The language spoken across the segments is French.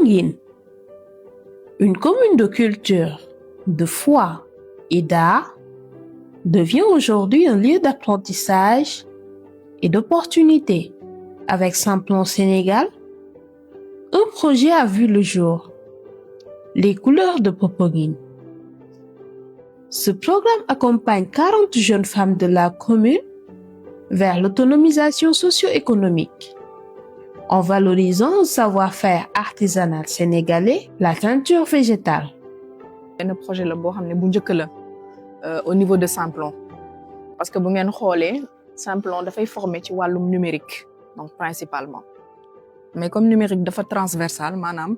Popenguine, une commune de culture, de foi et d'art, devient aujourd'hui un lieu d'apprentissage et d'opportunités. Avec Simplon Sénégal, un projet a vu le jour, les couleurs de Popenguine. Ce programme accompagne 40 jeunes femmes de la commune vers l'autonomisation socio-économique, en valorisant le savoir-faire artisanal sénégalais, la teinture végétale. Un projet la boo xam ne bu njëkk la au niveau de Simplon parce que bu ngeen xoolee Simplon dafay former ci wàllum numérique donc principalement mais comme numérique dafa transversal maanaam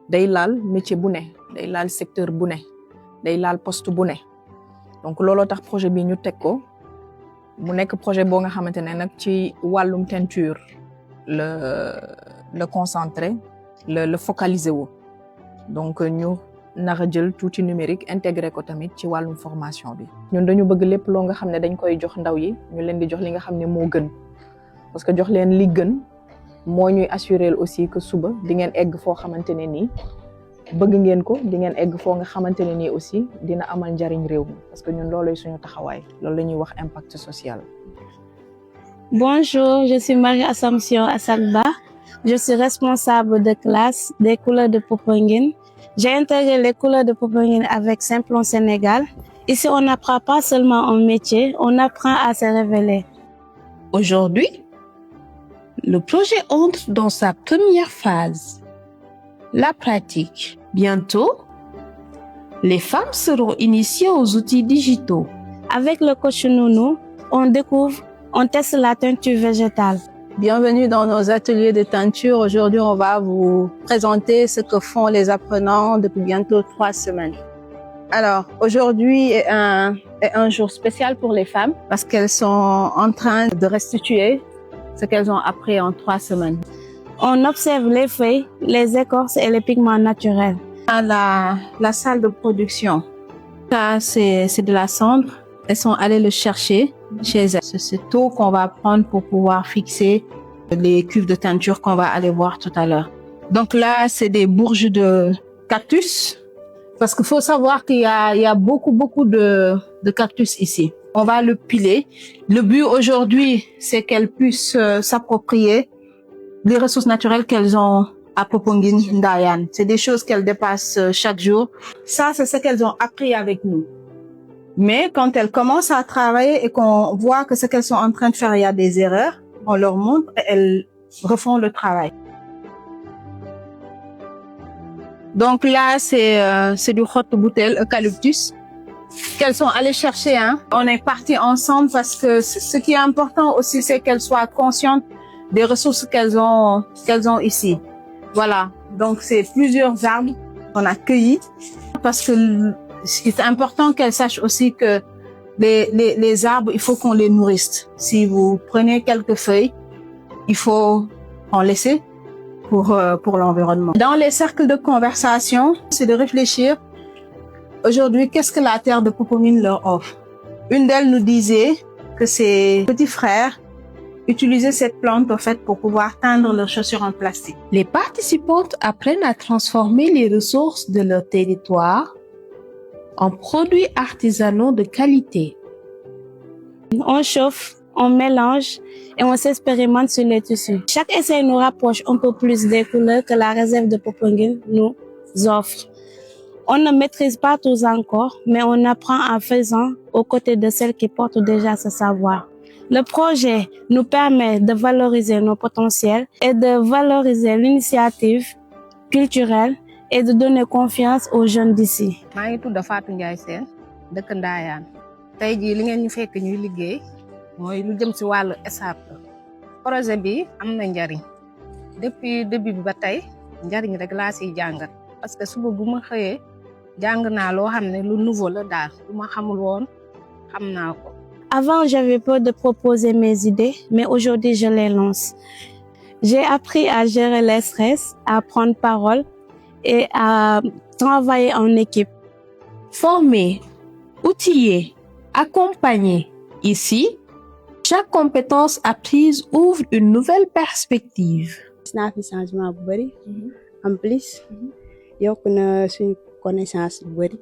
day laal métier bu ne day laal secteur bu ne day laal poste bu ne donc looloo tax projet bi ñu teg ko mu nekk projet boo nga xamante ne nag ci wàllum teinture le concentré le focaliser wu donc ñu nar a jël tuuti numérique intégré ko tamit ci wàllum formation bi. ñun dañu bëgg lépp loo nga xam ne dañ koy jox ndaw yi ñu leen di jox li nga xam ne moo gën parce que jox leen li gën moo ñuy assurer aussi que suba di ngeen egg foo xamante ne nii bëgg ngeen ko di ngeen egg foo nga xamante ne nii aussi dina amal njariñ réew mi parce que ñun loolooy suñu taxawaay loolu la ñuy wax impact social. Bonjour, je suis Marie-Assomption Assagba. Je suis responsable de classe des couleurs de Popenguine. J'ai intégré les couleurs de Popenguine avec Simplon Sénégal. Ici, on n'apprend pas seulement un métier, on apprend à se révéler. Aujourd'hui, le projet entre dans sa première phase, la pratique. Bientôt, les femmes seront initiées aux outils digitaux. Avec le coach Nounou, on teste la teinture végétale. Bienvenue dans nos ateliers de teinture. Aujourd'hui, on va vous présenter ce que font les apprenants depuis bientôt 3 semaines. Alors, aujourd'hui est un jour spécial pour les femmes parce qu'elles sont en train de restituer ce qu'elles ont appris en 3 semaines. On observe les feuilles, les écorces et les pigments naturels. À la salle de production, ça c'est de la cendre. Elles sont allées le chercher chez elles. C'est cette eau qu'on va prendre pour pouvoir fixer les cuves de teinture qu'on va aller voir tout à l'heure. Donc là, c'est des bourges de cactus. Parce qu'il faut savoir qu'il y a beaucoup de cactus ici. On va le piler. Le but aujourd'hui, c'est qu'elles puissent s'approprier les ressources naturelles qu'elles ont à Popenguine Ndayane. C'est des choses qu'elles dépassent chaque jour. Ça, c'est ce qu'elles ont appris avec nous. Mais quand elles commencent à travailler et qu'on voit que ce qu'elles sont en train de faire, il y a des erreurs, on leur montre et elles refont le travail. Donc là, c'est du hot bouteille eucalyptus qu'elles sont allées chercher. On est partis ensemble parce que ce qui est important aussi, c'est qu'elles soient conscientes des ressources qu'elles ont ici. Voilà. Donc c'est plusieurs arbres qu'on a cueillis parce que c'est important qu'elles sachent aussi que les arbres, il faut qu'on les nourrisse. Si vous prenez quelques feuilles, il faut en laisser pour l'environnement. Dans les cercles de conversation, c'est de réfléchir. Aujourd'hui, qu'est-ce que la terre de Popenguine leur offre? Une d'elles nous disait que ses petits frères utilisaient cette plante en fait pour pouvoir teindre leurs chaussures en plastique. Les participantes apprennent à transformer les ressources de leur territoire en produits artisanaux de qualité. On chauffe, on mélange et on s'expérimente sur les tissus. Chaque essai nous rapproche un peu plus des couleurs que la réserve de Popenguine nous offre. On ne maîtrise pas tous encore, mais on apprend en faisant aux côtés de celles qui portent déjà ce savoir. Le projet nous permet de valoriser nos potentiels et de valoriser l'initiative culturelle et de donner confiance aux jeunes d'ici. maa ngi tudd Fatou Ndiaye Sène dëkk Ndayane tey jii li ngeen ñu fekk ñuy liggéey mooy lu jëm ci wàllu SAP projet bi am na njariñ depuis début bi ba tey njariñ rek laa siy jàngat parce que suba bu ma xëyee jàng naa loo xam ne lu nouveau la daal lu ma xamul woon xam naa ko. Avant, j'avais peur de proposer mes idées, mais aujourd'hui, je les lance. J'ai appris à gérer le stress, à prendre parole et à travailler en équipe. Former, outiller, accompagner. Ici, chaque compétence apprise ouvre une nouvelle perspective. gis naa fi changement bu bari en plus yokk na suñu connaissance bu bëri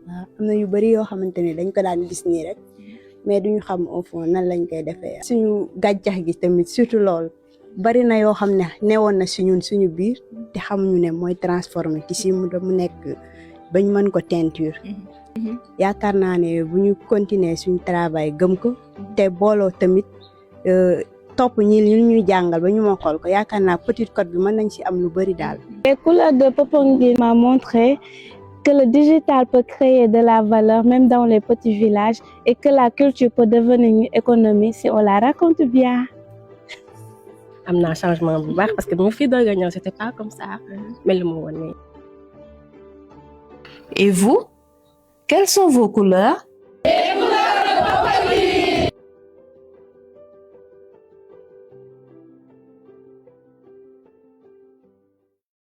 waaw am na yu bëri yoo xamante ne dañ ko daan gis nii rek mais duñu xam au fond nan lañ koy defee suñu gàncax gi tamit surtout loolu bari na yoo xam ne newoon na si ñun suñu biir te xamuñu ne mooy transformé ci si mu nekk bañ mën ko teinture yaakaar naa ne bu ñu continuer suñu travail gëm ko te booloo tamit topp ñi li ñuy jàngal ba ñu ma xool ko yaakaar naa Petite Côte bi mën nañ ci am lu bari daal. Les couleurs de Popenguine m'ont montré que le digital peut créer de la valeur même dans les petits villages et que la culture peut devenir une économie si on la raconte bien. am naa changement bu baax parce que bi ma fi doog a ñëw c'était pas comme ça mel mu woon nii. Et vous, quelles sont vos couleurs?